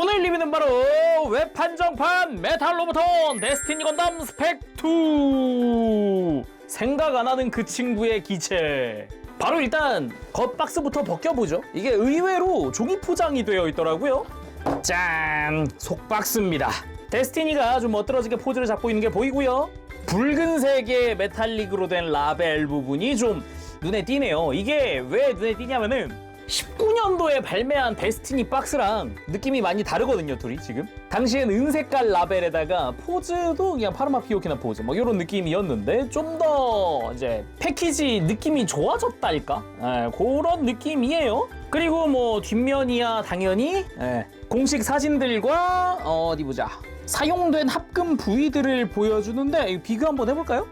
오늘 리뷰는 바로 웹한정판 메탈 로보톤 데스티니 건담 스펙2 생각 안 하는 그 친구의 기체. 바로 일단 겉박스부터 벗겨보죠. 이게 의외로 종이 포장이 되어 있더라고요. 짠! 속박스입니다. 데스티니가 좀 멋들어지게 포즈를 잡고 있는 게 보이고요. 붉은색의 메탈릭으로 된 라벨 부분이 좀 눈에 띄네요. 이게 왜 눈에 띄냐면은 19년도에 발매한 데스티니 박스랑 느낌이 많이 다르거든요, 둘이 지금. 당시엔 은색깔 라벨에다가 포즈도 그냥 파르마 피오키나 포즈 뭐 이런 느낌이었는데 좀 더 이제 패키지 느낌이 좋아졌달까? 그런 느낌이에요. 그리고 뭐 뒷면이야 당연히 공식 사진들과 어디 보자. 사용된 합금 부위들을 보여주는데 비교 한번 해볼까요?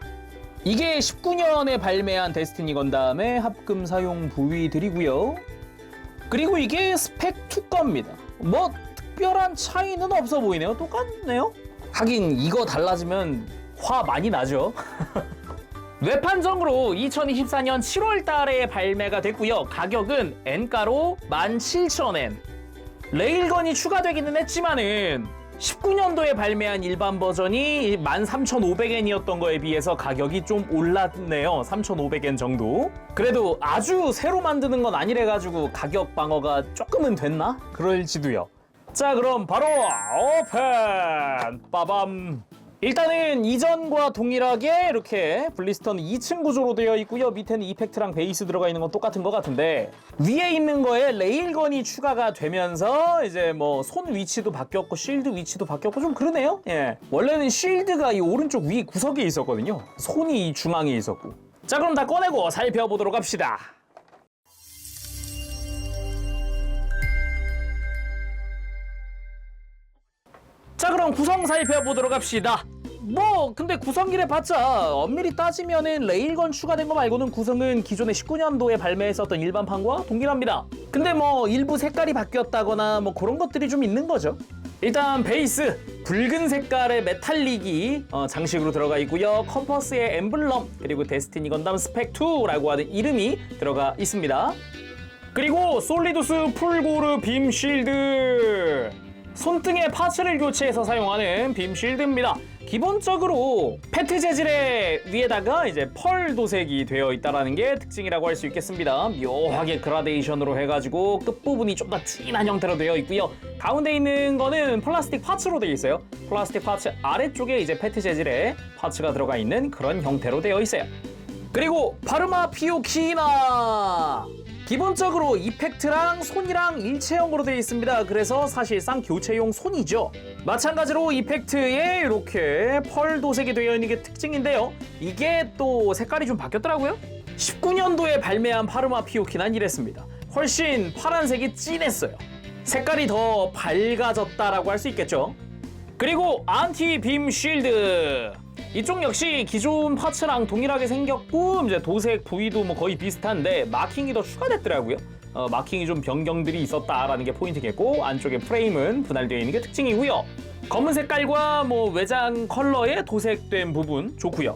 이게 19년에 발매한 데스티니 건담의 합금 사용 부위들이고요. 그리고 이게 스펙2 겁니다. 뭐 특별한 차이는 없어 보이네요. 똑같네요. 하긴 이거 달라지면 화 많이 나죠. 웹한정으로 2024년 7월 달에 발매가 됐고요. 가격은 N가로 17,000엔. 레일건이 추가되기는 했지만은 19년도에 발매한 일반 버전이 13,500엔이었던 거에 비해서 가격이 좀 올랐네요. 3,500엔 정도. 그래도 아주 새로 만드는 건 아니래가지고 가격 방어가 조금은 됐나? 그럴지도요. 자, 그럼 바로 오픈! 빠밤! 일단은 이전과 동일하게 이렇게 블리스터는 2층 구조로 되어 있고요. 밑에는 이펙트랑 베이스 들어가 있는 건 똑같은 것 같은데 위에 있는 거에 레일건이 추가가 되면서 이제 뭐 손 위치도 바뀌었고 쉴드 위치도 바뀌었고 좀 그러네요. 예. 원래는 쉴드가 이 오른쪽 위 구석에 있었거든요. 손이 이 중앙에 있었고. 자, 그럼 다 꺼내고 살펴보도록 합시다. 자, 그럼 구성 살펴보도록 합시다. 뭐 근데 구성기를 봤자 엄밀히 따지면은 레일건 추가된 거 말고는 구성은 기존의 19년도에 발매했었던 일반판과 동일합니다. 근데 뭐 일부 색깔이 바뀌었다거나 뭐 그런 것들이 좀 있는 거죠. 일단 베이스 붉은 색깔의 메탈릭이 장식으로 들어가 있고요. 컴퍼스의 엠블럼 그리고 데스티니 건담 스펙2라고 하는 이름이 들어가 있습니다. 그리고 솔리두스 풀고르 빔 쉴드, 손등에 파츠를 교체해서 사용하는 빔 쉴드입니다. 기본적으로 페트 재질의 위에다가 이제 펄 도색이 되어 있다는 게 특징이라고 할 수 있겠습니다. 묘하게 그라데이션으로 해가지고 끝부분이 좀 더 진한 형태로 되어 있고요. 가운데 있는 거는 플라스틱 파츠로 되어 있어요. 플라스틱 파츠 아래쪽에 이제 페트 재질의 파츠가 들어가 있는 그런 형태로 되어 있어요. 그리고 파르마 피오키나! 기본적으로 이펙트랑 손이랑 일체형으로 되어 있습니다. 그래서 사실상 교체용 손이죠. 마찬가지로 이펙트에 이렇게 펄 도색이 되어 있는 게 특징인데요. 이게 또 색깔이 좀 바뀌었더라고요. 19년도에 발매한 파르마 피오키는 이랬습니다. 훨씬 파란색이 진했어요. 색깔이 더 밝아졌다라고 할 수 있겠죠. 그리고 안티 빔 쉴드, 이쪽 역시 기존 파츠랑 동일하게 생겼고 이제 도색 부위도 뭐 거의 비슷한데 마킹이 더 추가됐더라고요. 마킹이 좀 변경들이 있었다라는 게 포인트겠고 안쪽에 프레임은 분할되어 있는 게 특징이고요. 검은 색깔과 뭐 외장 컬러의 도색된 부분 좋고요.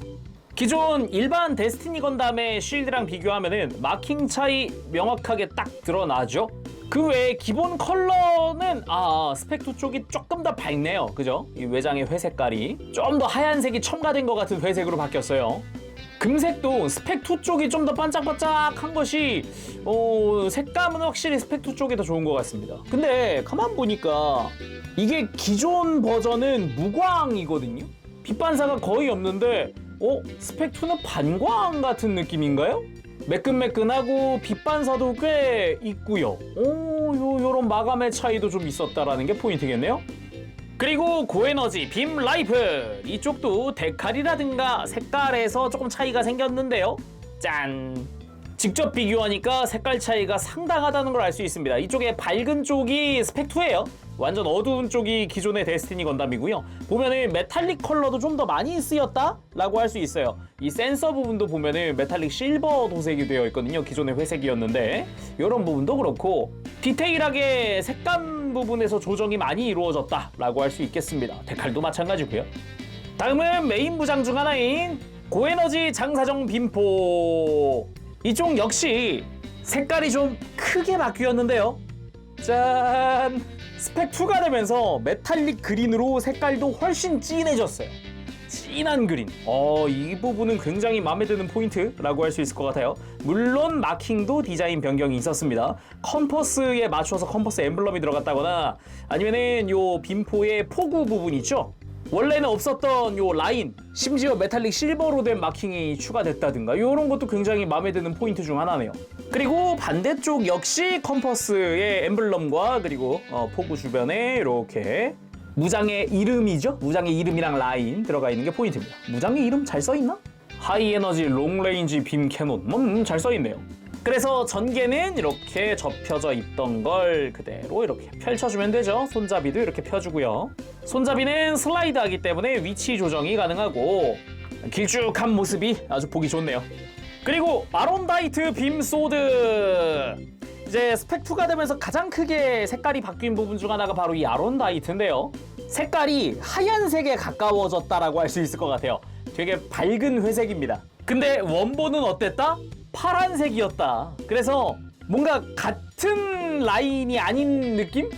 기존 일반 데스티니 건담의 쉴드랑 비교하면은 마킹 차이 명확하게 딱 드러나죠. 그 외에 기본 컬러는 스펙2 쪽이 조금 더 밝네요. 그죠? 이 외장의 회색깔이 좀 더 하얀색이 첨가된 것 같은 회색으로 바뀌었어요. 금색도 스펙2 쪽이 좀 더 반짝반짝한 것이 색감은 확실히 스펙2 쪽이 더 좋은 것 같습니다. 근데 가만 보니까 이게 기존 버전은 무광이거든요. 빛 반사가 거의 없는데 스펙2는 반광 같은 느낌인가요? 매끈매끈하고 빛 반사도 꽤 있고요. 요런 마감의 차이도 좀 있었다라는 게 포인트겠네요. 그리고 고에너지 빔 라이플, 이쪽도 데칼이라든가 색깔에서 조금 차이가 생겼는데요. 짠! 직접 비교하니까 색깔 차이가 상당하다는 걸 알 수 있습니다. 이쪽에 밝은 쪽이 스펙2예요. 완전 어두운 쪽이 기존의 데스티니 건담이고요. 보면은 메탈릭 컬러도 좀 더 많이 쓰였다라고 할 수 있어요. 이 센서 부분도 보면은 메탈릭 실버 도색이 되어 있거든요. 기존의 회색이었는데 이런 부분도 그렇고 디테일하게 색감 부분에서 조정이 많이 이루어졌다라고 할 수 있겠습니다. 데칼도 마찬가지고요. 다음은 메인 부장 중 하나인 고에너지 장사정 빔포, 이쪽 역시 색깔이 좀 크게 바뀌었는데요. 짠! 스펙 2가 되면서 메탈릭 그린으로 색깔도 훨씬 진해졌어요. 진한 그린. 이 부분은 굉장히 마음에 드는 포인트라고 할 수 있을 것 같아요. 물론 마킹도 디자인 변경이 있었습니다. 컴퍼스에 맞춰서 컴퍼스 엠블럼이 들어갔다거나 아니면은 요 빔포의 포구 부분 있죠? 원래는 없었던 요 라인, 심지어 메탈릭 실버로 된 마킹이 추가됐다든가 이런 것도 굉장히 마음에 드는 포인트 중 하나네요. 그리고 반대쪽 역시 컴퍼스의 엠블럼과 그리고 포구 주변에 이렇게 무장의 이름이죠? 무장의 이름이랑 라인 들어가 있는 게 포인트입니다. 무장의 이름 잘 써있나? 하이 에너지 롱 레인지 빔 캐논 잘 써있네요. 그래서 전개는 이렇게 접혀져 있던 걸 그대로 이렇게 펼쳐주면 되죠. 손잡이도 이렇게 펴주고요. 손잡이는 슬라이드하기 때문에 위치 조정이 가능하고 길쭉한 모습이 아주 보기 좋네요. 그리고 아론다이트 빔 소드. 이제 스펙 2가 되면서 가장 크게 색깔이 바뀐 부분 중 하나가 바로 이 아론다이트인데요. 색깔이 하얀색에 가까워졌다라고 할 수 있을 것 같아요. 되게 밝은 회색입니다. 근데 원본은 어땠다? 파란색이었다. 그래서 뭔가 같은 라인이 아닌 느낌?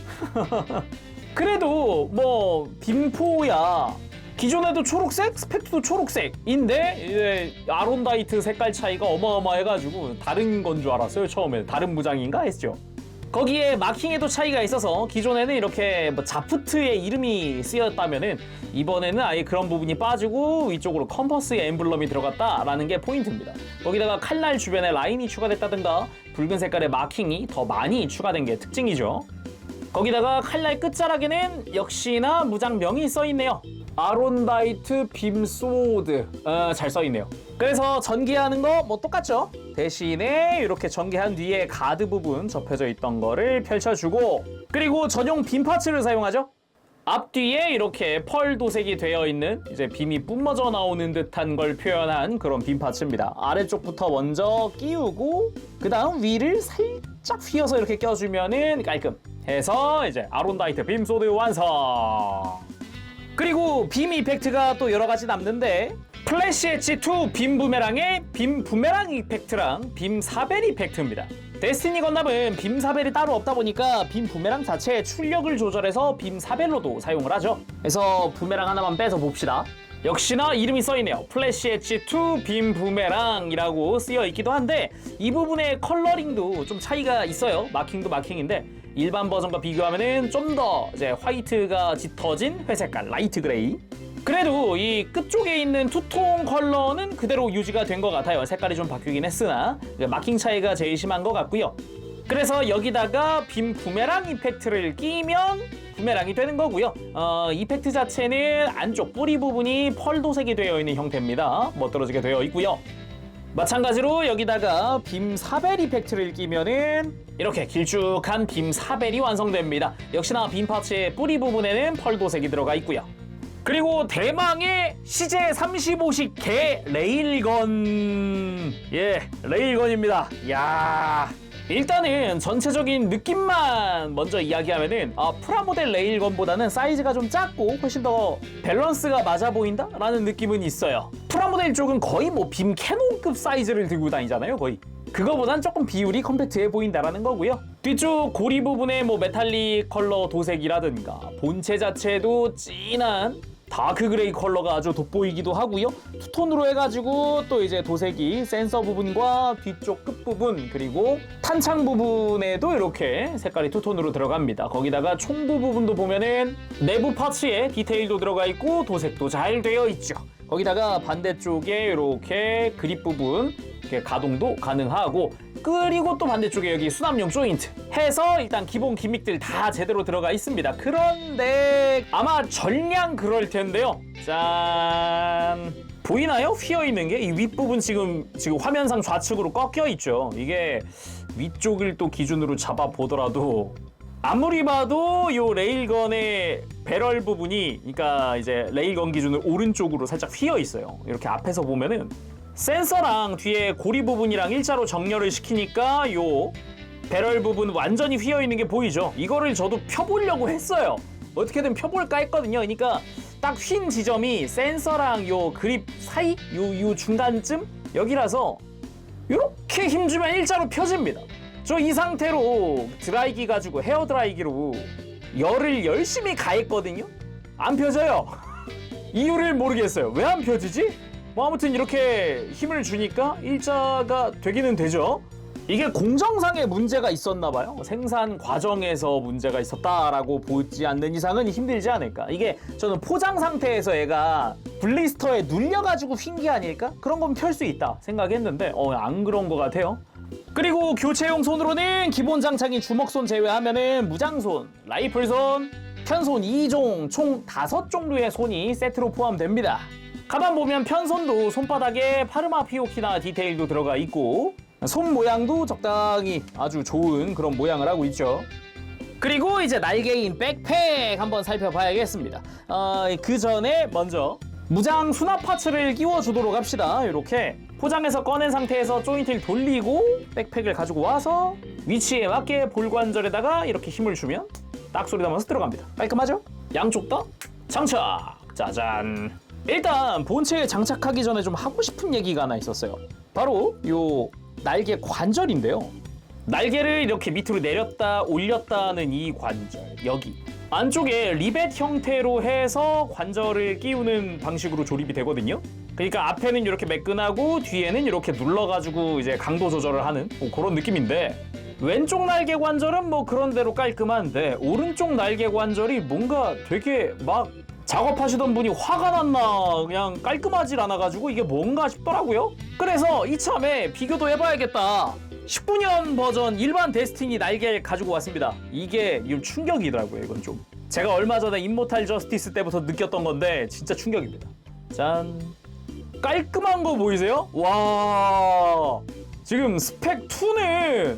그래도 뭐 빔포야 기존에도 초록색, 스펙도 초록색인데 이제 아론다이트 색깔 차이가 어마어마해가지고 다른 건 줄 알았어요. 처음에 다른 무장인가 했죠. 거기에 마킹에도 차이가 있어서 기존에는 이렇게 뭐 자프트의 이름이 쓰였다면은 이번에는 아예 그런 부분이 빠지고 위쪽으로 컴퍼스의 엠블럼이 들어갔다라는 게 포인트입니다. 거기다가 칼날 주변에 라인이 추가됐다든가 붉은 색깔의 마킹이 더 많이 추가된 게 특징이죠. 거기다가 칼날 끝자락에는 역시나 무장명이 써있네요. 아론다이트 빔소드. 잘 써있네요. 그래서 전개하는 거 뭐 똑같죠? 대신에 이렇게 전개한 뒤에 가드 부분 접혀져 있던 거를 펼쳐주고 그리고 전용 빔 파츠를 사용하죠. 앞뒤에 이렇게 펄 도색이 되어 있는 이제 빔이 뿜어져 나오는 듯한 걸 표현한 그런 빔 파츠입니다. 아래쪽부터 먼저 끼우고 그 다음 위를 살짝 휘어서 이렇게 껴주면은 깔끔 해서 이제 아론다이트 빔 소드 완성. 그리고 빔 이펙트가 또 여러 가지 남는데 플래시 엣지 2 빔 부메랑의 빔 부메랑 이펙트랑 빔 사벨 이펙트입니다. 데스티니 건담은 빔 사벨이 따로 없다 보니까 빔 부메랑 자체의 출력을 조절해서 빔 사벨로도 사용을 하죠. 그래서 부메랑 하나만 빼서 봅시다. 역시나 이름이 써있네요. 플래시 엣지 2 빔 부메랑이라고 쓰여 있기도 한데 이 부분의 컬러링도 좀 차이가 있어요. 마킹도 마킹인데 일반 버전과 비교하면은 좀 더 이제 화이트가 짙어진 회색깔 라이트 그레이. 그래도 이 끝쪽에 있는 투톤 컬러는 그대로 유지가 된 것 같아요. 색깔이 좀 바뀌긴 했으나 마킹 차이가 제일 심한 것 같고요. 그래서 여기다가 빔 부메랑 이펙트를 끼면 부메랑이 되는 거고요. 이펙트 자체는 안쪽 뿌리 부분이 펄 도색이 되어 있는 형태입니다. 멋들어지게 되어 있고요. 마찬가지로 여기다가 빔 사벨 이펙트를 끼면은 이렇게 길쭉한 빔 사벨이 완성됩니다. 역시나 빔 파츠의 뿌리 부분에는 펄 도색이 들어가 있고요. 그리고 대망의 CJ35식 개 레일건. 레일건입니다. 이야. 일단은 전체적인 느낌만 먼저 이야기하면은 프라모델 레일건보다는 사이즈가 좀 작고 훨씬 더 밸런스가 맞아 보인다? 라는 느낌은 있어요. 프라모델 쪽은 거의 뭐 빔 캐논급 사이즈를 들고 다니잖아요, 거의. 그거보단 조금 비율이 컴팩트해 보인다라는 거고요. 뒤쪽 고리 부분에 뭐 메탈릭 컬러 도색이라든가 본체 자체도 진한 다크 그레이 컬러가 아주 돋보이기도 하고요. 투톤으로 해가지고 또 이제 도색이 센서 부분과 뒤쪽 끝부분 그리고 탄창 부분에도 이렇게 색깔이 투톤으로 들어갑니다. 거기다가 총부 부분도 보면은 내부 파츠에 디테일도 들어가 있고 도색도 잘 되어 있죠. 거기다가 반대쪽에 이렇게 그립 부분 이렇게 가동도 가능하고 그리고 또 반대쪽에 여기 수납용 조인트 해서 일단 기본 기믹들 다 제대로 들어가 있습니다. 그런데 아마 전량 그럴 텐데요. 짠! 보이나요? 휘어있는 게? 이 윗부분 지금 화면상 좌측으로 꺾여 있죠. 이게 위쪽을 또 기준으로 잡아보더라도 아무리 봐도 요 레일건의 배럴 부분이 그러니까 이제 레일건 기준으로 오른쪽으로 살짝 휘어 있어요. 이렇게 앞에서 보면은 센서랑 뒤에 고리 부분이랑 일자로 정렬을 시키니까 요 배럴 부분 완전히 휘어 있는 게 보이죠. 이거를 저도 펴보려고 했어요. 어떻게든 펴볼까 했거든요. 그러니까 딱 휜 지점이 센서랑 요 그립 사이 요 중간쯤 여기라서 이렇게 힘주면 일자로 펴집니다. 저 이 상태로 드라이기 가지고 헤어 드라이기로 열을 열심히 가했거든요. 안 펴져요. 이유를 모르겠어요. 왜 안 펴지지? 뭐 아무튼 이렇게 힘을 주니까 일자가 되기는 되죠. 이게 공정상의 문제가 있었나 봐요. 생산 과정에서 문제가 있었다라고 보지 않는 이상은 힘들지 않을까. 이게 저는 포장 상태에서 얘가 블리스터에 눌려가지고 휜 게 아닐까? 그런 건 펼 수 있다 생각했는데 안 그런 것 같아요. 그리고 교체용 손으로는 기본 장착인 주먹손 제외하면은 무장손, 라이플손, 편손 2종 총 5종류의 손이 세트로 포함됩니다. 가만 보면 편손도 손바닥에 파르마 피오키나 디테일도 들어가 있고 손 모양도 적당히 아주 좋은 그런 모양을 하고 있죠. 그리고 이제 날개인 백팩 한번 살펴봐야겠습니다. 그 전에 먼저 무장 수납 파츠를 끼워주도록 합시다. 이렇게 포장해서 꺼낸 상태에서 조인트를 돌리고 백팩을 가지고 와서 위치에 맞게 볼관절에다가 이렇게 힘을 주면 딱 소리 나면서 들어갑니다. 깔끔하죠? 양쪽 다 장착! 짜잔! 일단 본체에 장착하기 전에 좀 하고 싶은 얘기가 하나 있었어요. 바로 요 날개 관절인데요. 날개를 이렇게 밑으로 내렸다 올렸다는 이 관절, 여기 안쪽에 리벳 형태로 해서 관절을 끼우는 방식으로 조립이 되거든요. 그러니까 앞에는 이렇게 매끈하고 뒤에는 이렇게 눌러가지고 이제 강도 조절을 하는 그런 느낌인데, 왼쪽 날개 관절은 뭐 그런 대로 깔끔한데 오른쪽 날개 관절이 뭔가 되게 막 작업하시던 분이 화가 났나 그냥 깔끔하질 않아가지고 이게 뭔가 싶더라고요. 그래서 이참에 비교도 해봐야겠다. 19년 버전 일반 데스티니 날개를 가지고 왔습니다. 이게 충격이더라고요. 이건 좀 제가 얼마 전에 임모탈 저스티스 때부터 느꼈던 건데 진짜 충격입니다. 짠, 깔끔한 거 보이세요? 와, 지금 스펙 2는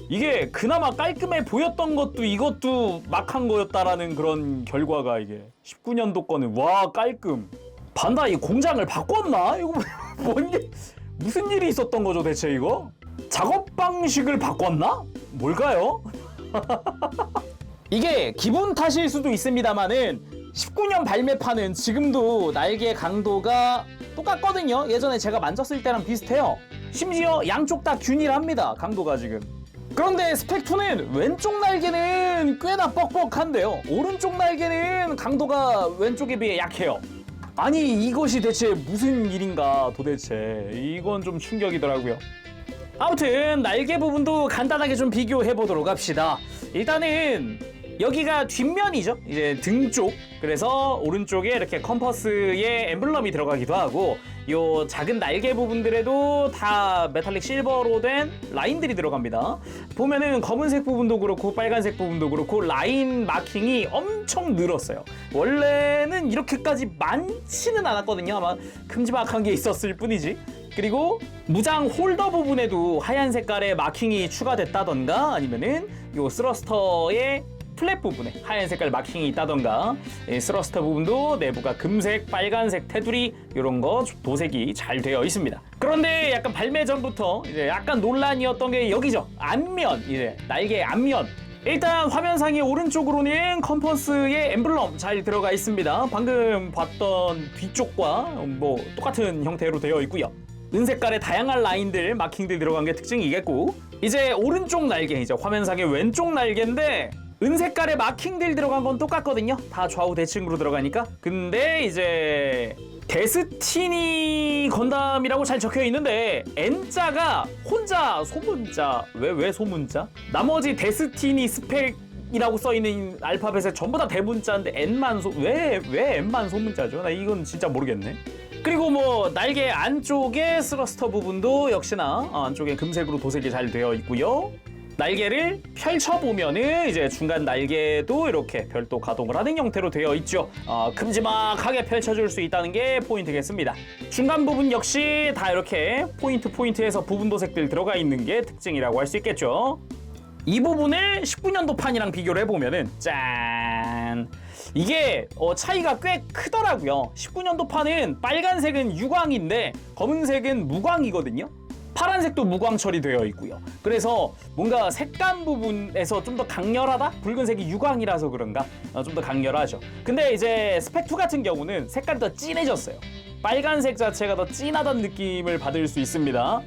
이게 그나마 깔끔해 보였던 것도 이것도 막한 거였다라는 그런 결과가 이게 19년도 거는 와 깔끔. 반다이 공장을 바꿨나? 이거 무슨 일이 있었던 거죠 대체 이거? 작업 방식을 바꿨나? 뭘까요? 이게 기분 탓일 수도 있습니다만은 19년 발매판은 지금도 날개 강도가 똑같거든요. 예전에 제가 만졌을 때랑 비슷해요. 심지어 양쪽 다 균일합니다. 강도가 지금. 그런데 스펙2는 왼쪽 날개는 꽤나 뻑뻑한데요. 오른쪽 날개는 강도가 왼쪽에 비해 약해요. 아니 이것이 대체 무슨 일인가 도대체. 이건 좀 충격이더라고요. 아무튼 날개 부분도 간단하게 좀 비교해 보도록 합시다. 일단은 여기가 뒷면이죠. 이제 등 쪽. 그래서 오른쪽에 이렇게 컴퍼스의 엠블럼이 들어가기도 하고 요 작은 날개 부분들에도 다 메탈릭 실버로 된 라인들이 들어갑니다. 보면은 검은색 부분도 그렇고 빨간색 부분도 그렇고 라인 마킹이 엄청 늘었어요. 원래는 이렇게까지 많지는 않았거든요. 아마 큼지막한 게 있었을 뿐이지. 그리고 무장 홀더 부분에도 하얀 색깔의 마킹이 추가됐다던가 아니면은 요 스러스터의 플랫 부분에 하얀 색깔 마킹이 있다던가 스러스터 부분도 내부가 금색, 빨간색 테두리 이런 거 도색이 잘 되어 있습니다. 그런데 약간 발매 전부터 이제 약간 논란이었던 게 여기죠. 앞면, 이제 날개 앞면. 일단 화면상의 오른쪽으로는 컴퍼스의 엠블럼 잘 들어가 있습니다. 방금 봤던 뒤쪽과 뭐 똑같은 형태로 되어 있고요. 은색깔의 다양한 라인들, 마킹들 들어간 게 특징이겠고, 이제 오른쪽 날개, 이제 화면상의 왼쪽 날개인데 은색깔의 마킹들 들어간 건 똑같거든요. 다 좌우 대칭으로 들어가니까. 근데 이제 데스티니 건담이라고 잘 적혀 있는데 N자가 혼자 소문자. 왜 소문자? 나머지 데스티니 스펙이라고 써 있는 알파벳에 전부 다 대문자인데 N만 왜 N만 소문자죠? 나 이건 진짜 모르겠네. 그리고 뭐 날개 안쪽에 스러스터 부분도 역시나 안쪽에 금색으로 도색이 잘 되어 있고요. 날개를 펼쳐보면은 이제 중간 날개도 이렇게 별도 가동을 하는 형태로 되어 있죠. 큼지막하게 펼쳐줄 수 있다는 게 포인트겠습니다. 중간 부분 역시 다 이렇게 포인트에서 부분 도색들 들어가 있는 게 특징이라고 할 수 있겠죠. 이 부분을 19년도 판이랑 비교를 해보면은 짠! 이게 차이가 꽤 크더라고요. 19년도 판은 빨간색은 유광인데 검은색은 무광이거든요. 파란색도 무광 처리되어 있고요. 그래서 뭔가 색감 부분에서 좀 더 강렬하다? 붉은색이 유광이라서 그런가? 좀 더 강렬하죠. 근데 이제 스펙2 같은 경우는 색깔이 더 진해졌어요. 빨간색 자체가 더 진하다는 느낌을 받을 수 있습니다.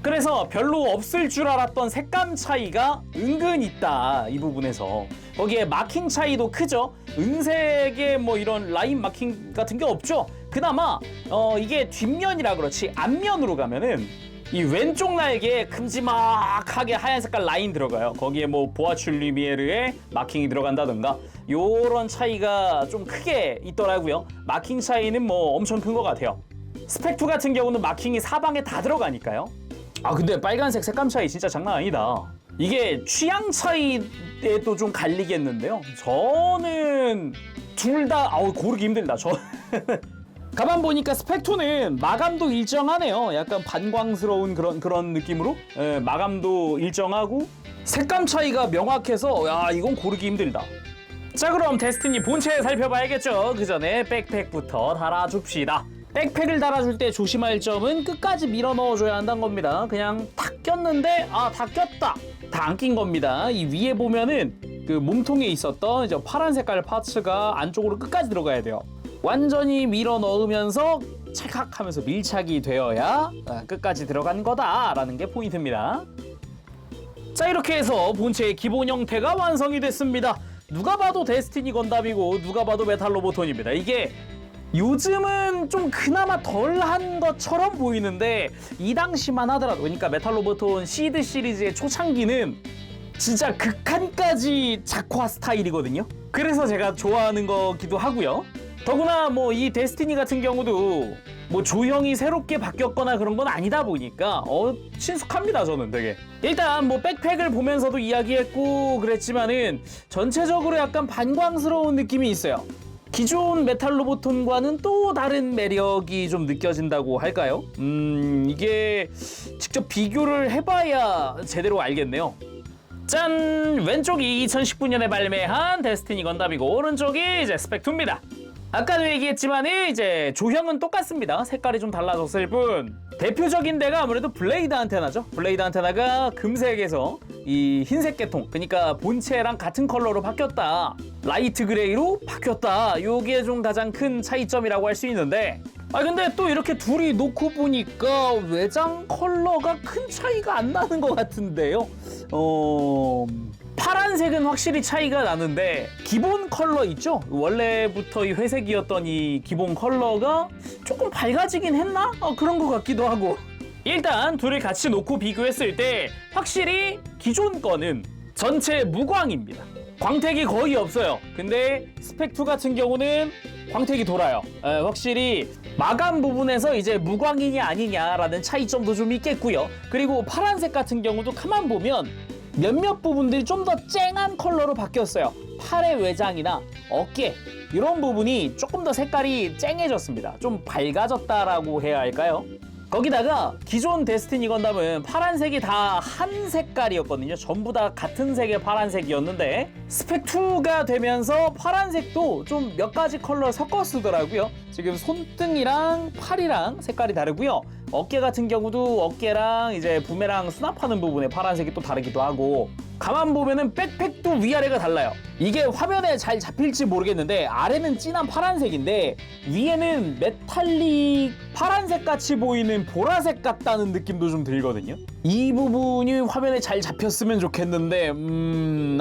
그래서 별로 없을 줄 알았던 색감 차이가 은근 있다, 이 부분에서. 거기에 마킹 차이도 크죠. 은색의 뭐 이런 라인 마킹 같은 게 없죠. 그나마 이게 뒷면이라 그렇지 앞면으로 가면은 이 왼쪽 날개에 큼지막하게 하얀 색깔 라인 들어가요. 거기에 뭐 보아츄 리미에르의 마킹이 들어간다던가 요런 차이가 좀 크게 있더라고요. 마킹 차이는 뭐 엄청 큰 것 같아요. 스펙2 같은 경우는 마킹이 사방에 다 들어가니까요. 아 근데 빨간색 색감 차이 진짜 장난 아니다. 이게 취향 차이에도 좀 갈리겠는데요. 저는 둘 다 고르기 힘들다. 가만 보니까 스펙2는 마감도 일정하네요. 약간 반광스러운 그런 느낌으로 마감도 일정하고 색감 차이가 명확해서 야 이건 고르기 힘들다. 자 그럼 데스티니 본체 살펴봐야겠죠. 그 전에 백팩부터 달아줍시다. 백팩을 달아줄 때 조심할 점은 끝까지 밀어 넣어줘야 한다는 겁니다. 그냥 탁 꼈는데 다 꼈다. 다 안 낀 겁니다. 이 위에 보면은 그 몸통에 있었던 이제 파란 색깔 파츠가 안쪽으로 끝까지 들어가야 돼요. 완전히 밀어 넣으면서 찰칵하면서 밀착이 되어야 끝까지 들어간 거다라는 게 포인트입니다. 자 이렇게 해서 본체의 기본 형태가 완성이 됐습니다. 누가 봐도 데스티니 건담이고 누가 봐도 메탈 로보톤입니다. 이게 요즘은 좀 그나마 덜한 것처럼 보이는데 이 당시만 하더라도 그러니까 메탈 로보톤 시드 시리즈의 초창기는 진짜 극한까지 작화 스타일이거든요. 그래서 제가 좋아하는 거기도 하고요. 더구나 뭐 이 데스티니 같은 경우도 뭐 조형이 새롭게 바뀌었거나 그런 건 아니다 보니까 친숙합니다. 저는 되게 일단 뭐 백팩을 보면서도 이야기했고 그랬지만은 전체적으로 약간 반광스러운 느낌이 있어요. 기존 메탈 로보톤과는 또 다른 매력이 좀 느껴진다고 할까요? 이게 직접 비교를 해봐야 제대로 알겠네요. 짠! 왼쪽이 2019년에 발매한 데스티니 건담이고 오른쪽이 이제 스펙2입니다. 아까도 얘기했지만 이제 조형은 똑같습니다. 색깔이 좀 달라졌을 뿐 대표적인 데가 아무래도 블레이드 안테나죠. 블레이드 안테나가 금색에서 이 흰색 계통 그러니까 본체랑 같은 컬러로 바뀌었다. 라이트 그레이로 바뀌었다. 요게 좀 가장 큰 차이점이라고 할 수 있는데 근데 또 이렇게 둘이 놓고 보니까 외장 컬러가 큰 차이가 안 나는 것 같은데요. 파란색은 확실히 차이가 나는데 기본 컬러 있죠? 원래부터 이 회색이었던 이 기본 컬러가 조금 밝아지긴 했나? 그런 것 같기도 하고 일단 둘을 같이 놓고 비교했을 때 확실히 기존 거는 전체 무광입니다. 광택이 거의 없어요. 근데 스펙2 같은 경우는 광택이 돌아요. 확실히 마감 부분에서 이제 무광이냐 아니냐라는 차이점도 좀 있겠고요. 그리고 파란색 같은 경우도 가만 보면 몇몇 부분들이 좀 더 쨍한 컬러로 바뀌었어요. 팔의 외장이나 어깨 이런 부분이 조금 더 색깔이 쨍해졌습니다. 좀 밝아졌다라고 해야 할까요? 거기다가 기존 데스티니 건담은 파란색이 다 한 색깔이었거든요. 전부 다 같은 색의 파란색이었는데 스펙2가 되면서 파란색도 좀 몇 가지 컬러 섞어 쓰더라고요. 지금 손등이랑 팔이랑 색깔이 다르고요. 어깨 같은 경우도 어깨랑 이제 부메랑 수납하는 부분에 파란색이 또 다르기도 하고 가만 보면은 백팩도 위아래가 달라요. 이게 화면에 잘 잡힐지 모르겠는데 아래는 진한 파란색인데 위에는 메탈릭 파란색 같이 보이는 보라색 같다는 느낌도 좀 들거든요. 이 부분이 화면에 잘 잡혔으면 좋겠는데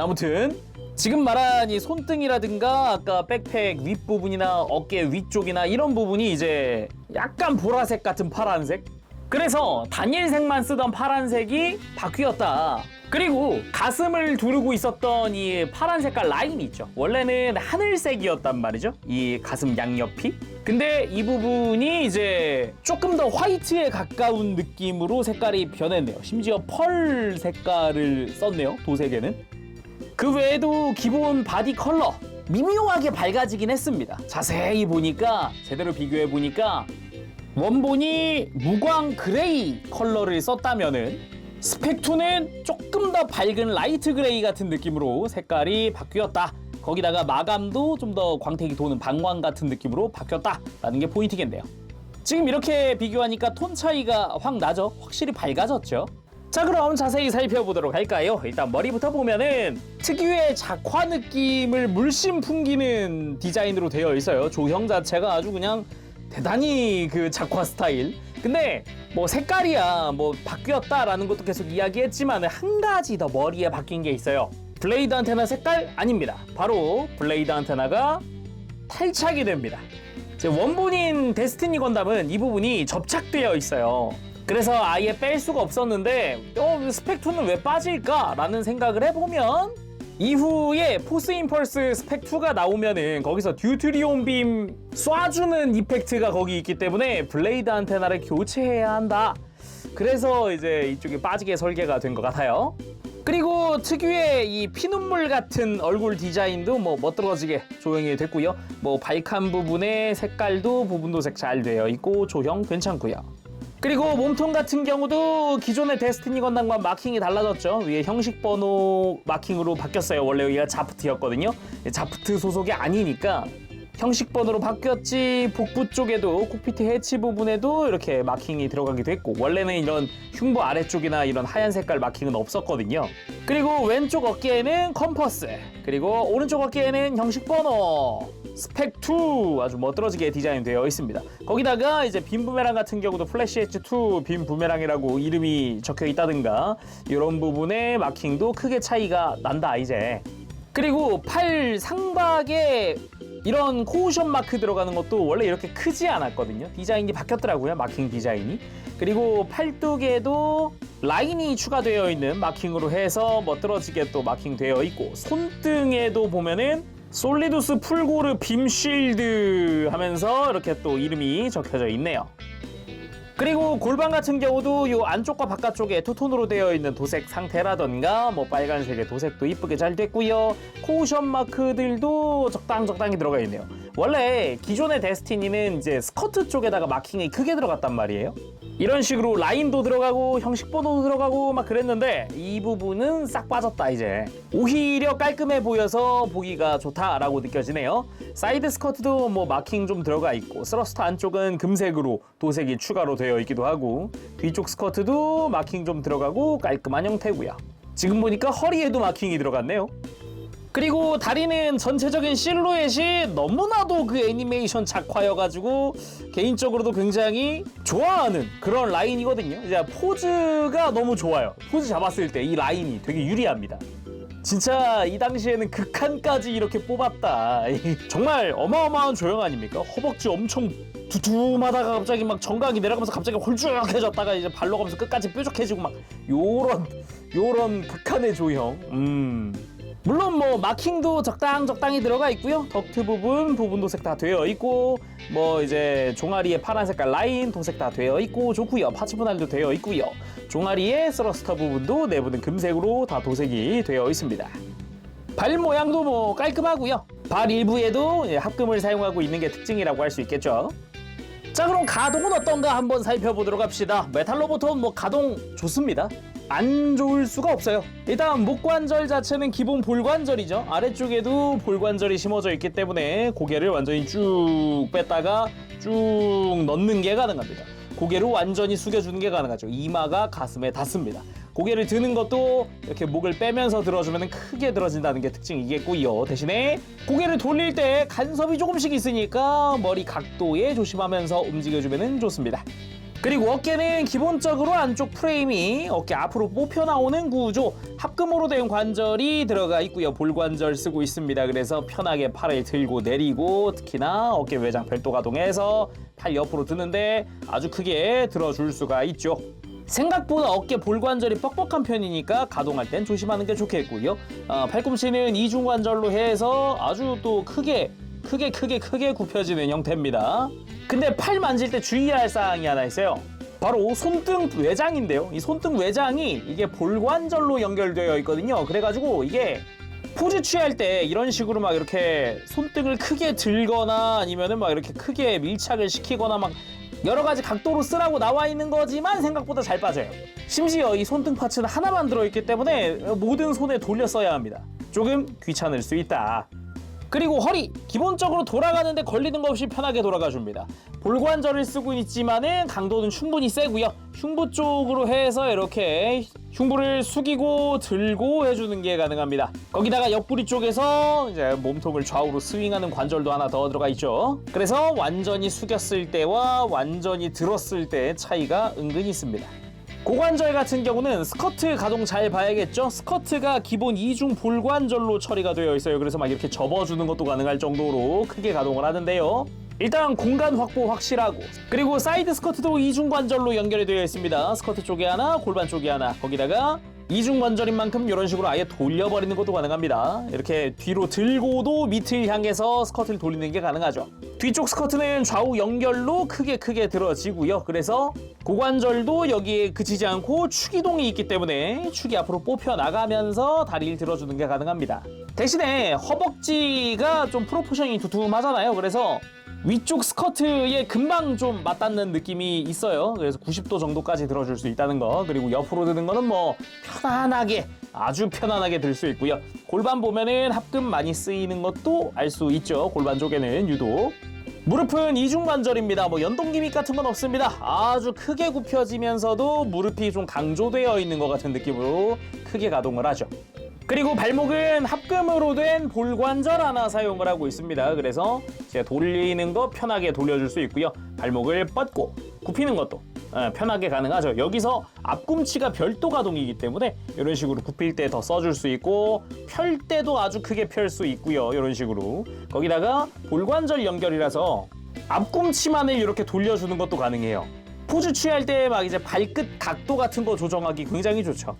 아무튼 지금 말한 이 손등이라든가 아까 백팩 윗부분이나 어깨 위쪽이나 이런 부분이 이제 약간 보라색 같은 파란색? 그래서 단일색만 쓰던 파란색이 바뀌었다. 그리고 가슴을 두르고 있었던 이 파란 색깔 라인이 있죠. 원래는 하늘색이었단 말이죠. 이 가슴 양옆이. 근데 이 부분이 이제 조금 더 화이트에 가까운 느낌으로 색깔이 변했네요. 심지어 펄 색깔을 썼네요. 도색에는. 그 외에도 기본 바디 컬러 미묘하게 밝아지긴 했습니다. 자세히 보니까 제대로 비교해 보니까 원본이 무광 그레이 컬러를 썼다면은 스펙2는 조금 더 밝은 라이트 그레이 같은 느낌으로 색깔이 바뀌었다. 거기다가 마감도 좀 더 광택이 도는 반광 같은 느낌으로 바뀌었다라는 게 포인트겠네요. 지금 이렇게 비교하니까 톤 차이가 확 나죠? 확실히 밝아졌죠? 자 그럼 자세히 살펴보도록 할까요? 일단 머리부터 보면은 특유의 작화 느낌을 물씬 풍기는 디자인으로 되어 있어요. 조형 자체가 아주 그냥 대단히 그 작화 스타일. 근데 뭐 색깔이야 뭐 바뀌었다라는 것도 계속 이야기했지만 한 가지 더 머리에 바뀐 게 있어요. 블레이드 안테나 색깔 아닙니다. 바로 블레이드 안테나가 탈착이 됩니다. 제 원본인 데스티니 건담은 이 부분이 접착되어 있어요. 그래서 아예 뺄 수가 없었는데 스펙2는 왜 빠질까? 라는 생각을 해보면 이후에 포스 임펄스 스펙2가 나오면은 거기서 듀트리온 빔 쏴주는 이펙트가 거기 있기 때문에 블레이드 안테나를 교체해야 한다. 그래서 이제 이쪽에 빠지게 설계가 된 것 같아요. 그리고 특유의 이 피눈물 같은 얼굴 디자인도 뭐 멋들어지게 조형이 됐고요. 뭐 발칸 부분의 색깔도 부분도색 잘 되어 있고 조형 괜찮고요. 그리고 몸통 같은 경우도 기존의 데스티니 건담과 마킹이 달라졌죠. 위에 형식 번호 마킹으로 바뀌었어요. 원래 여기가 자프트였거든요. 자프트 소속이 아니니까 형식 번호로 바뀌었지. 복부 쪽에도 콕피트 해치 부분에도 이렇게 마킹이 들어가기도 했고, 원래는 이런 흉부 아래쪽이나 이런 하얀 색깔 마킹은 없었거든요. 그리고 왼쪽 어깨에는 컴퍼스, 그리고 오른쪽 어깨에는 형식 번호 스펙2 아주 멋들어지게 디자인되어 있습니다. 거기다가 이제 빔 부메랑 같은 경우도 플래시 H2 빔 부메랑이라고 이름이 적혀 있다든가 이런 부분의 마킹도 크게 차이가 난다 이제. 그리고 팔 상박에 이런 코우션 마크 들어가는 것도 원래 이렇게 크지 않았거든요. 디자인이 바뀌었더라고요, 마킹 디자인이. 그리고 팔뚝에도 라인이 추가되어 있는 마킹으로 해서 멋들어지게 또 마킹되어 있고, 손등에도 보면은 솔리두스 풀고르 빔 쉴드 하면서 이렇게 또 이름이 적혀져 있네요. 그리고 골반 같은 경우도 이 안쪽과 바깥쪽에 투톤으로 되어 있는 도색 상태라던가 뭐 빨간색의 도색도 이쁘게 잘 됐고요. 코우션 마크들도 적당히 들어가 있네요. 원래 기존의 데스티니는 이제 스커트 쪽에다가 마킹이 크게 들어갔단 말이에요. 이런 식으로 라인도 들어가고 형식 번호도 들어가고 막 그랬는데 이 부분은 싹 빠졌다 이제. 오히려 깔끔해 보여서 보기가 좋다라고 느껴지네요. 사이드 스커트도 뭐 마킹 좀 들어가 있고, 스러스터 안쪽은 금색으로 도색이 추가로 되어 있기도 하고, 뒤쪽 스커트도 마킹 좀 들어가고 깔끔한 형태고요. 지금 보니까 허리에도 마킹이 들어갔네요. 그리고 다리는 전체적인 실루엣이 너무나도 그 애니메이션 작화여가지고 개인적으로도 굉장히 좋아하는 그런 라인이거든요. 이제 포즈가 너무 좋아요. 포즈 잡았을 때 이 라인이 되게 유리합니다. 진짜 이 당시에는 극한까지 이렇게 뽑았다. 정말 어마어마한 조형 아닙니까? 허벅지 엄청 두툼하다가 갑자기 막 정각이 내려가면서 갑자기 홀쭉해졌다가 이제 발로 가면서 끝까지 뾰족해지고 막 요런 극한의 조형. 물론 뭐 마킹도 적당히 들어가 있고요. 덕트 부분 도색 다 되어 있고, 뭐 이제 종아리에 파란 색깔 라인 도색 다 되어 있고 좋고요. 파츠 분할도 되어 있고요. 종아리에 스러스터 부분도 내부는 금색으로 다 도색이 되어 있습니다. 발 모양도 뭐 깔끔하고요. 발 일부에도 합금을 사용하고 있는 게 특징이라고 할 수 있겠죠. 자, 그럼 가동은 어떤가 한번 살펴보도록 합시다. 메탈 로봇은 뭐 가동 좋습니다. 안 좋을 수가 없어요. 일단 목관절 자체는 기본 볼관절이죠. 아래쪽에도 볼관절이 심어져 있기 때문에 고개를 완전히 쭉 뺐다가 쭉 넣는 게 가능합니다. 고개를 완전히 숙여주는 게 가능하죠. 이마가 가슴에 닿습니다. 고개를 드는 것도 이렇게 목을 빼면서 들어주면 크게 들어진다는 게 특징이겠고요. 대신에 고개를 돌릴 때 간섭이 조금씩 있으니까 머리 각도에 조심하면서 움직여주면 좋습니다. 그리고 어깨는 기본적으로 안쪽 프레임이 어깨 앞으로 뽑혀 나오는 구조, 합금으로 된 관절이 들어가 있고요. 볼관절 쓰고 있습니다. 그래서 편하게 팔을 들고 내리고, 특히나 어깨 외장 별도 가동해서 팔 옆으로 드는데 아주 크게 들어줄 수가 있죠. 생각보다 어깨 볼관절이 뻑뻑한 편이니까 가동할 땐 조심하는 게 좋겠고요. 팔꿈치는 이중관절로 해서 아주 또 크게 굽혀지는 형태입니다. 근데 팔 만질 때 주의해야 할 사항이 하나 있어요. 바로 손등 외장인데요. 이 손등 외장이 이게 볼관절로 연결되어 있거든요. 그래가지고 이게 포즈 취할 때 이런 식으로 막 이렇게 손등을 크게 들거나 아니면은 막 이렇게 크게 밀착을 시키거나 막 여러 가지 각도로 쓰라고 나와 있는 거지만 생각보다 잘 빠져요. 심지어 이 손등 파츠는 하나만 들어있기 때문에 모든 손에 돌려 써야 합니다. 조금 귀찮을 수 있다. 그리고 허리 기본적으로 돌아가는데 걸리는 거 없이 편하게 돌아가줍니다. 볼관절을 쓰고 있지만은 강도는 충분히 세고요. 흉부 쪽으로 해서 이렇게 흉부를 숙이고 들고 해주는 게 가능합니다. 거기다가 옆구리 쪽에서 이제 몸통을 좌우로 스윙하는 관절도 하나 더 들어가 있죠. 그래서 완전히 숙였을 때와 완전히 들었을 때의 차이가 은근히 있습니다. 고관절 같은 경우는 스커트 가동 잘 봐야겠죠. 스커트가 기본 이중 볼관절로 처리가 되어 있어요. 그래서 막 이렇게 접어주는 것도 가능할 정도로 크게 가동을 하는데요. 일단 공간 확보 확실하고, 그리고 사이드 스커트도 이중 관절로 연결이 되어 있습니다. 스커트 쪽에 하나, 골반 쪽에 하나, 거기다가 이중 관절인 만큼 이런 식으로 아예 돌려버리는 것도 가능합니다. 이렇게 뒤로 들고도 밑을 향해서 스커트를 돌리는 게 가능하죠. 뒤쪽 스커트는 좌우 연결로 크게 들어지고요. 그래서 고관절도 여기에 그치지 않고 축이동이 있기 때문에 축이 앞으로 뽑혀 나가면서 다리를 들어주는 게 가능합니다. 대신에 허벅지가 좀 프로포션이 두툼하잖아요. 그래서 위쪽 스커트에 금방 좀 맞닿는 느낌이 있어요. 그래서 90도 정도까지 들어줄 수 있다는 거. 그리고 옆으로 드는 거는 뭐 편안하게, 아주 편안하게 들 수 있고요. 골반 보면은 합금 많이 쓰이는 것도 알 수 있죠. 골반 쪽에는 유독. 무릎은 이중관절입니다. 뭐 연동 기믹 같은 건 없습니다. 아주 크게 굽혀지면서도 무릎이 좀 강조되어 있는 것 같은 느낌으로 크게 가동을 하죠. 그리고 발목은 합금으로 된 볼관절 하나 사용을 하고 있습니다. 그래서 제가 돌리는 거 편하게 돌려줄 수 있고요. 발목을 뻗고 굽히는 것도 편하게 가능하죠. 여기서 앞꿈치가 별도 가동이기 때문에 이런 식으로 굽힐 때 더 써줄 수 있고, 펼 때도 아주 크게 펼 수 있고요. 이런 식으로. 거기다가 볼관절 연결이라서 앞꿈치만을 이렇게 돌려주는 것도 가능해요. 포즈 취할 때 막 이제 발끝 각도 같은 거 조정하기 굉장히 좋죠.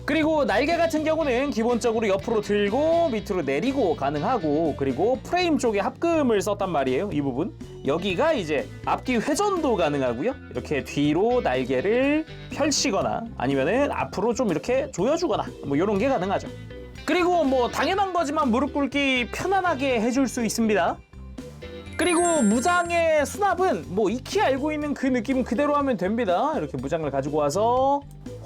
그리고 날개 같은 경우는 기본적으로 옆으로 들고 밑으로 내리고 가능하고, 그리고 프레임 쪽에 합금을 썼단 말이에요. 이 부분 여기가 이제 앞뒤 회전도 가능하고요. 이렇게 뒤로 날개를 펼치거나 아니면은 앞으로 좀 이렇게 조여주거나 뭐 이런 게 가능하죠. 그리고 뭐 당연한 거지만 무릎 꿇기 편안하게 해줄 수 있습니다. 그리고 무장의 수납은 뭐 익히 알고 있는 그 느낌 그대로 하면 됩니다. 이렇게 무장을 가지고 와서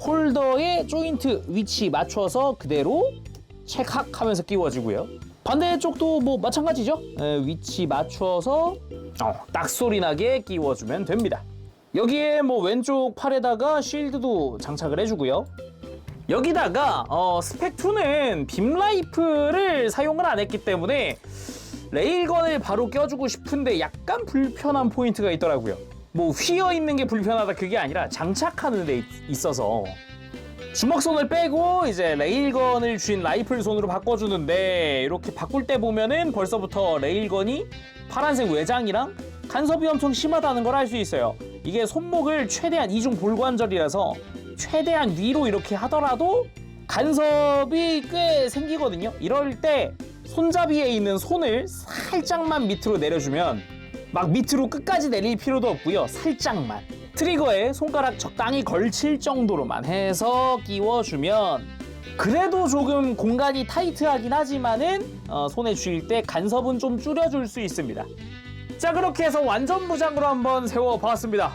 홀더의 조인트 위치 맞춰서 그대로 찰칵 하면서 끼워지고요. 반대쪽도 뭐 마찬가지죠. 위치 맞춰서 딱 소리 나게 끼워주면 됩니다. 여기에 뭐 왼쪽 팔에다가 쉴드도 장착을 해주고요. 여기다가 스펙2는 빔 라이플을 사용을 안 했기 때문에 레일건을 바로 껴주고 싶은데 약간 불편한 포인트가 있더라고요. 뭐 휘어있는 게 불편하다 그게 아니라 장착하는 데 있어서 주먹손을 빼고 이제 레일건을 쥔 라이플 손으로 바꿔주는데, 이렇게 바꿀 때 보면은 벌써부터 레일건이 파란색 외장이랑 간섭이 엄청 심하다는 걸 알 수 있어요. 이게 손목을 최대한 이중 볼관절이라서 최대한 위로 이렇게 하더라도 간섭이 꽤 생기거든요. 이럴 때 손잡이에 있는 손을 살짝만 밑으로 내려주면, 막 밑으로 끝까지 내릴 필요도 없고요. 살짝만 트리거에 손가락 적당히 걸칠 정도로만 해서 끼워주면 그래도 조금 공간이 타이트하긴 하지만은 손에 쥘 때 간섭은 좀 줄여줄 수 있습니다. 자, 그렇게 해서 완전 무장으로 한번 세워봤습니다.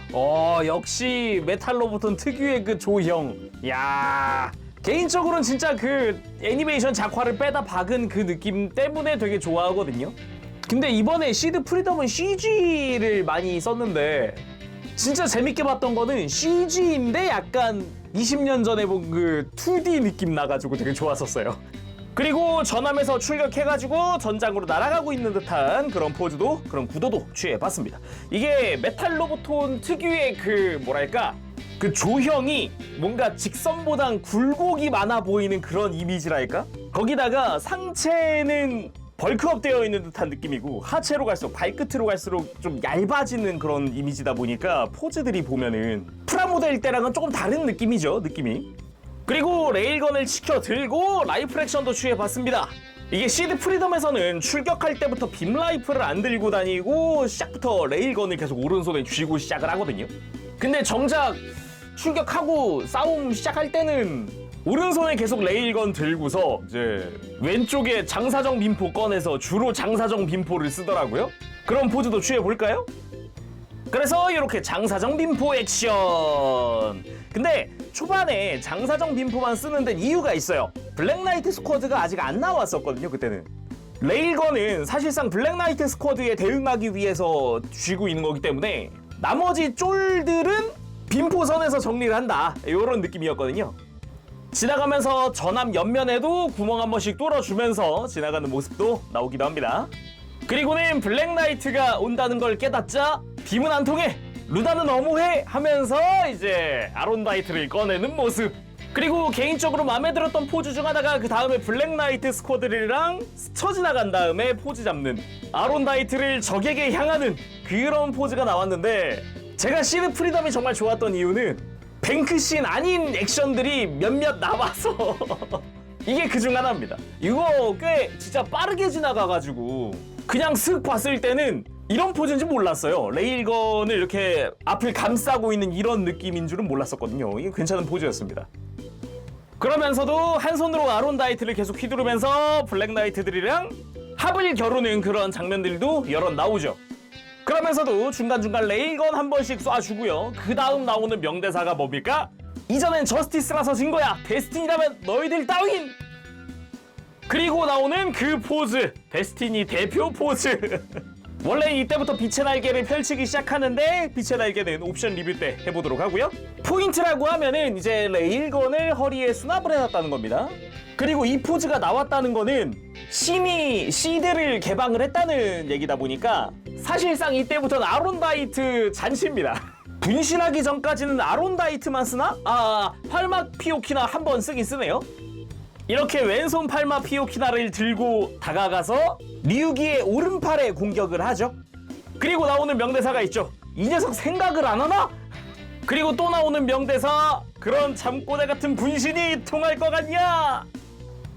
역시 메탈로봇은 특유의 그 조형. 야, 개인적으로는 진짜 그 애니메이션 작화를 빼다 박은 그 느낌 때문에 되게 좋아하거든요. 근데 이번에 시드 프리덤은 CG를 많이 썼는데 진짜 재밌게 봤던 거는 CG인데 약간 20년 전에 본 그 2D 느낌 나가지고 되게 좋았었어요. 그리고 전함에서 출격해가지고 전장으로 날아가고 있는 듯한 그런 포즈도, 그런 구도도 취해봤습니다. 이게 메탈로보톤 특유의 그 뭐랄까, 그 조형이 뭔가 직선보단 굴곡이 많아 보이는 그런 이미지랄까? 거기다가 상체는 벌크업 되어 있는 듯한 느낌이고 하체로 갈수록, 발끝으로 갈수록 좀 얇아지는 그런 이미지다 보니까 포즈들이 보면은 프라모델 때랑은 조금 다른 느낌이죠, 느낌이. 그리고 레일건을 치켜 들고 라이플 액션도 취해봤습니다. 이게 시드 프리덤에서는 출격할 때부터 빔 라이플을 안 들고 다니고 시작부터 레일건을 계속 오른손에 쥐고 시작을 하거든요. 근데 정작 출격하고 싸움 시작할 때는 오른손에 계속 레일건 들고서 이제 왼쪽에 장사정 빔포 꺼내서 주로 장사정 빔포를 쓰더라고요. 그런 포즈도 취해볼까요? 그래서 이렇게 장사정 빔포 액션! 근데 초반에 장사정 빔포만 쓰는 데는 이유가 있어요. 블랙나이트 스쿼드가 아직 안 나왔었거든요, 그때는. 레일건은 사실상 블랙나이트 스쿼드에 대응하기 위해서 쥐고 있는 거기 때문에 나머지 쫄들은 빈포선에서 정리를 한다, 이런 느낌이었거든요. 지나가면서 전함 옆면에도 구멍 한 번씩 뚫어주면서 지나가는 모습도 나오기도 합니다. 그리고는 블랙나이트가 온다는 걸 깨닫자 빔은 안 통해, 루나는 너무해 하면서 이제 아론다이트를 꺼내는 모습. 그리고 개인적으로 마음에 들었던 포즈 중 하나가 그 다음에 블랙나이트 스쿼드들이랑 스쳐 지나간 다음에 포즈 잡는, 아론다이트를 적에게 향하는 그런 포즈가 나왔는데, 제가 시드 프리덤이 정말 좋았던 이유는 뱅크씬 아닌 액션들이 몇몇 나와서 이게 그중 하나입니다. 이거 꽤 진짜 빠르게 지나가가지고 그냥 슥 봤을 때는 이런 포즈인지 몰랐어요. 레일건을 이렇게 앞을 감싸고 있는 이런 느낌인 줄은 몰랐었거든요. 이게 괜찮은 포즈였습니다. 그러면서도 한 손으로 아론다이트를 계속 휘두르면서 블랙나이트들이랑 합을 겨루는 그런 장면들도 여러 나오죠. 그러면서도 중간중간 레일건 한 번씩 쏴주고요. 그 다음 나오는 명대사가 뭡니까? 이전엔 저스티스라서 진 거야, 데스티니라면 너희들 따윈! 그리고 나오는 그 포즈, 데스티니 대표 포즈. 원래 이때부터 빛의 날개를 펼치기 시작하는데 빛의 날개는 옵션 리뷰 때 해보도록 하고요. 포인트라고 하면은 이제 레일건을 허리에 수납을 해놨다는 겁니다. 그리고 이 포즈가 나왔다는 거는 신이 시드를 개방을 했다는 얘기다 보니까 사실상 이때부터는 아론다이트 잔치입니다. 분신하기 전까지는 아론다이트만 쓰나? 팔마 피오키나 한 번 쓰긴 쓰네요. 이렇게 왼손 팔마 피오키나를 들고 다가가서 리우기의 오른팔에 공격을 하죠. 그리고 나오는 명대사가 있죠. 이 녀석 생각을 안 하나? 그리고 또 나오는 명대사, 그런 잠꼬대 같은 분신이 통할 것 같냐?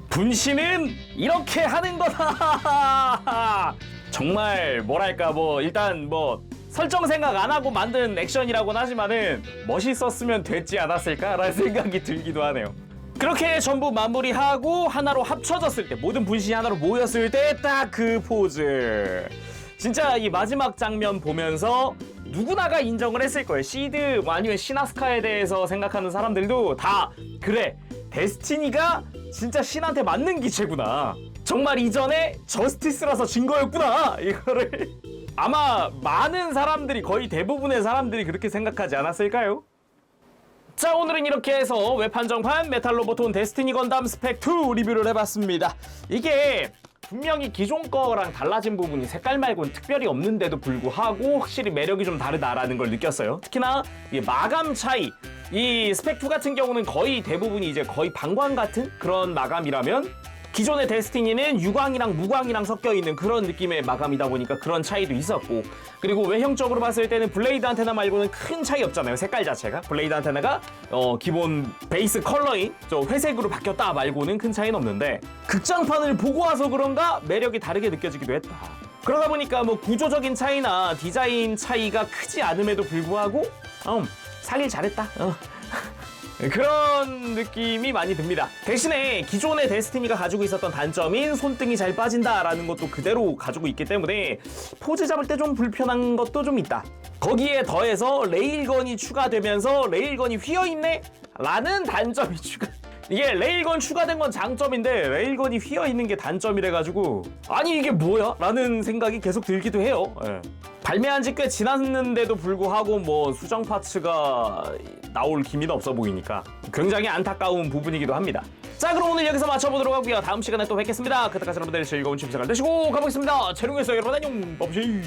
분신은 이렇게 하는 거다. 정말 뭐랄까, 일단 설정 생각 안 하고 만든 액션이라고는 하지만은 멋있었으면 됐지 않았을까라는 생각이 들기도 하네요. 그렇게 전부 마무리하고 하나로 합쳐졌을 때, 모든 분신이 하나로 모였을 때 딱 그 포즈. 진짜 이 마지막 장면 보면서 누구나가 인정을 했을 거예요. 시드 아니면 시나스카에 대해서 생각하는 사람들도 다 그래, 데스티니가 진짜 신한테 맞는 기체구나, 정말 이전에 저스티스라서 진 거였구나, 이거를 아마 많은 사람들이, 거의 대부분의 사람들이 그렇게 생각하지 않았을까요? 자, 오늘은 이렇게 해서 웹한정판 메탈로보톤 데스티니 건담 스펙2 리뷰를 해봤습니다. 이게 분명히 기존 거랑 달라진 부분이 색깔 말고는 특별히 없는데도 불구하고 확실히 매력이 좀 다르다라는 걸 느꼈어요. 특히나 이 마감 차이, 이 스펙2 같은 경우는 거의 대부분이 이제 거의 방광 같은 그런 마감이라면, 기존의 데스티니는 유광이랑 무광이랑 섞여있는 그런 느낌의 마감이다 보니까 그런 차이도 있었고, 그리고 외형적으로 봤을 때는 블레이드 안테나 말고는 큰 차이 없잖아요. 색깔 자체가 블레이드 안테나가 기본 베이스 컬러인 저 회색으로 바뀌었다 말고는 큰 차이는 없는데, 극장판을 보고 와서 그런가 매력이 다르게 느껴지기도 했다. 그러다 보니까 구조적인 차이나 디자인 차이가 크지 않음에도 불구하고 사길 잘했다, 그런 느낌이 많이 듭니다. 대신에 기존의 데스티니가 가지고 있었던 단점인 손등이 잘 빠진다라는 것도 그대로 가지고 있기 때문에 포즈 잡을 때 좀 불편한 것도 좀 있다. 거기에 더해서 레일건이 추가되면서 레일건이 휘어있네? 라는 단점이 이게 레일건 추가된 건 장점인데 레일건이 휘어있는 게 단점이래가지고, 아니 이게 뭐야? 라는 생각이 계속 들기도 해요. 발매한 지 꽤 지났는데도 불구하고 수정 파츠가 나올 기미는 없어 보이니까 굉장히 안타까운 부분이기도 합니다. 자, 그럼 오늘 여기서 마쳐보도록 하고요. 다음 시간에 또 뵙겠습니다. 그때까지 여러분들 즐거운 취미 생활 되시고 가보겠습니다. 재롱에서 여러분 안녕. 범시.